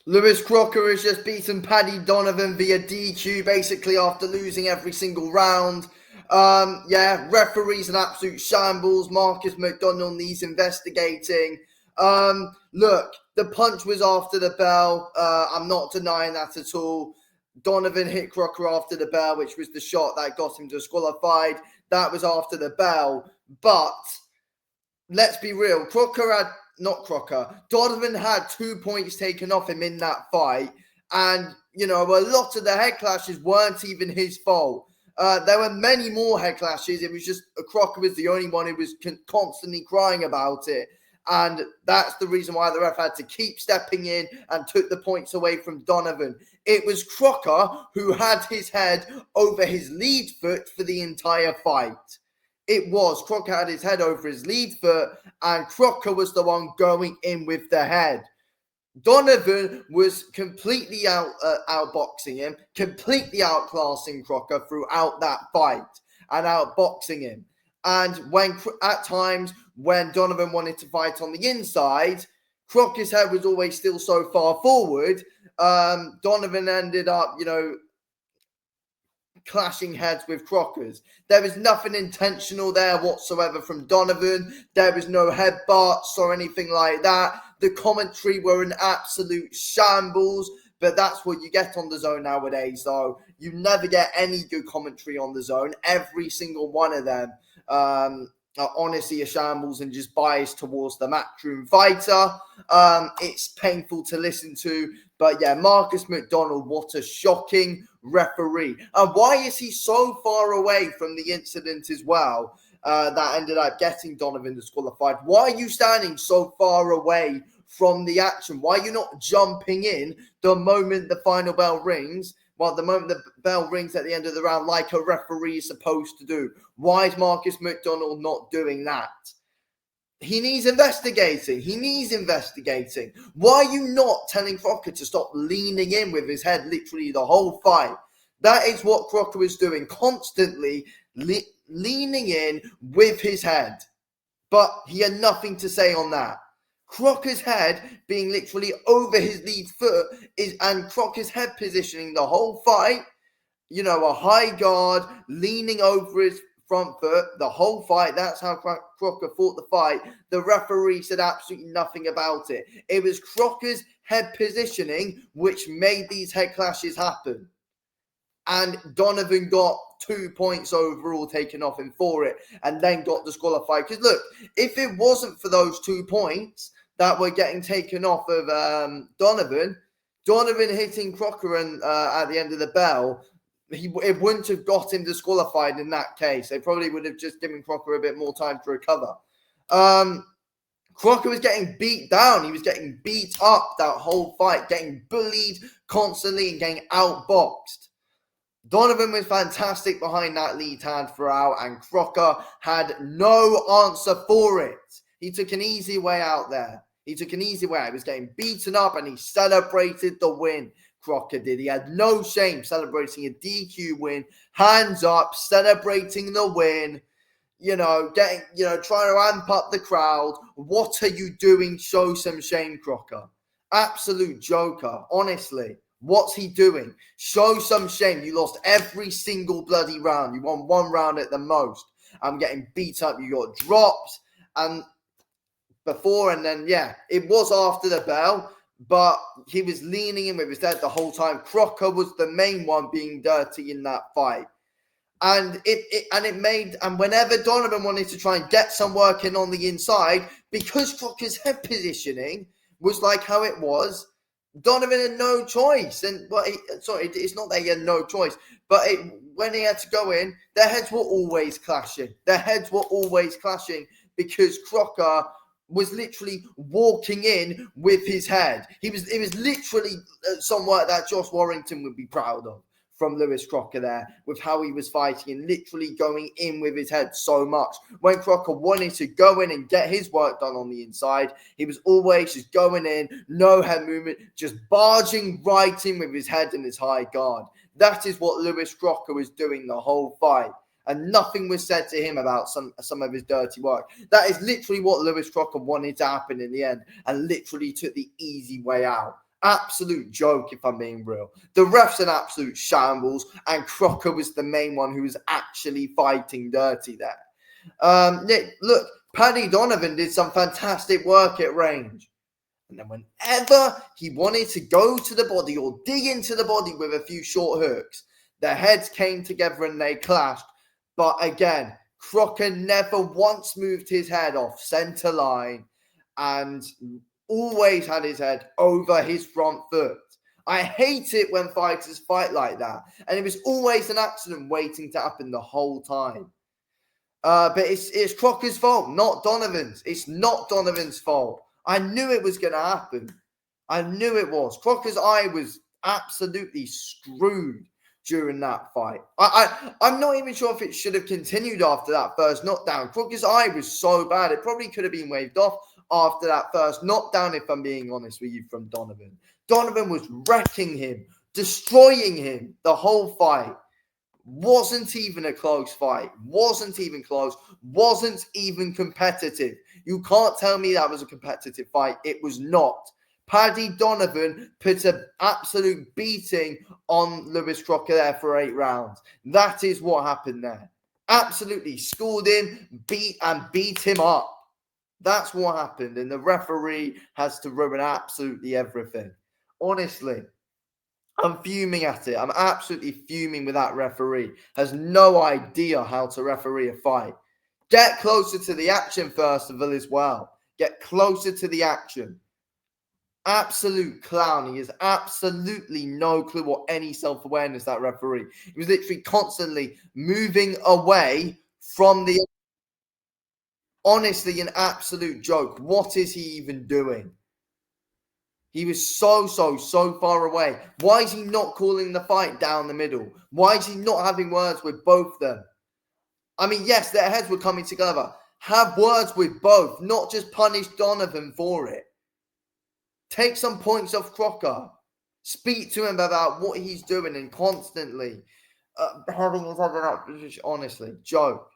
Lewis Crocker has just beaten Paddy Donavan via DQ, basically after losing every single round. Referee's an absolute shambles. Marcus McDonald needs investigating. Look, the punch was after the bell. I'm not denying that at all. Donavan hit Crocker after the bell, which was the shot that got him disqualified. That was after the bell. But let's be real. Donovan had 2 points taken off him in that fight. And, a lot of the head clashes weren't even his fault. There were many more head clashes. It was just Crocker was the only one who was constantly crying about it. And that's the reason why the ref had to keep stepping in and took the points away from Donavan. It was Crocker who had his head over his lead foot for the entire fight. It was. Crocker had his head over his lead foot, and Crocker was the one going in with the head. Donavan was completely outboxing him, completely outclassing Crocker throughout that fight and outboxing him. And at times when Donavan wanted to fight on the inside, Crocker's head was always still so far forward. Donavan ended up, clashing heads with Crocker's. There was nothing intentional there whatsoever from Donavan. There was no headbutts or anything like that. The commentary were an absolute shambles, but that's what you get on the Zone nowadays, though. You never get any good commentary on the Zone. Every single one of them are honestly a shambles and just biased towards the matchroom fighter. It's painful to listen to, but yeah, Marcus McDonald, what a shocking referee. And why is he so far away from the incident as well that ended up getting Donavan disqualified? Why are you standing so far away from the action? Why are you not jumping in the moment the final bell rings? Well, the moment the bell rings at the end of the round, like a referee is supposed to do. Why is Marcus McDonald not doing that? He needs investigating. Why are you not telling Crocker to stop leaning in with his head literally the whole fight? That is what Crocker was doing, constantly leaning in with his head. But he had nothing to say on that. Crocker's head being literally over his lead foot and Crocker's head positioning the whole fight, a high guard, leaning over his front foot the whole fight. That's how Crocker fought the fight. The referee said absolutely nothing about it. It was Crocker's head positioning which made these head clashes happen. And Donavan got 2 points overall taken off him for it and then got disqualified. Because look, if it wasn't for those 2 points that were getting taken off of Donavan hitting Crocker and at the end of the bell, it wouldn't have got him disqualified in that case. They probably would have just given Crocker a bit more time to recover. Crocker was getting beat down. He was getting beat up that whole fight, getting bullied constantly and getting outboxed. Donavan was fantastic behind that lead hand throughout, and Crocker had no answer for it. He took an easy way out there. He was getting beaten up, and he celebrated the win. Crocker did. He had no shame celebrating a DQ win, hands up, celebrating the win. Trying to amp up the crowd. What are you doing? Show some shame, Crocker. Absolute joker, honestly. What's he doing? Show some shame. You lost every single bloody round. You won one round at the most. I'm getting beat up. You got dropped. And before and then, it was after the bell, but he was leaning in with his head the whole time. Crocker was the main one being dirty in that fight. And whenever Donavan wanted to try and get some work in on the inside, because Crocker's head positioning was like how it was, Donavan had no choice. It's not that he had no choice, but when he had to go in, their heads were always clashing. Because Crocker was literally walking in with his head. It was literally somewhat that Josh Warrington would be proud of from Lewis Crocker there, with how he was fighting and literally going in with his head so much. When Crocker wanted to go in and get his work done on the inside, he was always just going in, no head movement, just barging right in with his head and his high guard. That is what Lewis Crocker was doing the whole fight. And nothing was said to him about some of his dirty work. That is literally what Lewis Crocker wanted to happen in the end, and literally took the easy way out. Absolute joke, if I'm being real. The ref's an absolute shambles, and Crocker was the main one who was actually fighting dirty there. Look, Paddy Donavan did some fantastic work at range. And then whenever he wanted to go to the body or dig into the body with a few short hooks, their heads came together and they clashed. But again, Crocker never once moved his head off center line and always had his head over his front foot. I hate it when fighters fight like that. And it was always an accident waiting to happen the whole time. But it's Crocker's fault, not Donovan's. It's not Donovan's fault. I knew it was going to happen. I knew it was. Crocker's eye was absolutely screwed during that fight. I'm not even sure if it should have continued after that first knockdown. Crocker's eye was so bad, it probably could have been waved off after that first knockdown, if I'm being honest with you, from Donavan. Donavan was wrecking him, destroying him the whole fight. Wasn't even a close fight. Wasn't even close. Wasn't even competitive. You can't tell me that was a competitive fight. It was not. Paddy Donavan put an absolute beating on Lewis Crocker there for 8 rounds. That is what happened there. Absolutely schooled him, beat him up. That's what happened. And the referee has to ruin absolutely everything. Honestly. I'm fuming at it. I'm absolutely fuming with that referee. Has no idea how to referee a fight. Get closer to the action, first of all, as well. Get closer to the action. Absolute clown. He has absolutely no clue or any self-awareness, that referee. He was literally constantly moving away from the... Honestly, an absolute joke. What is he even doing? He was so far away. Why is he not calling the fight down the middle? Why is he not having words with both of them? I mean, yes, their heads were coming together. Have words with both, not just punish Donavan for it. Take some points off Crocker. Speak to him about what he's doing and constantly having his head up. Honestly, joke.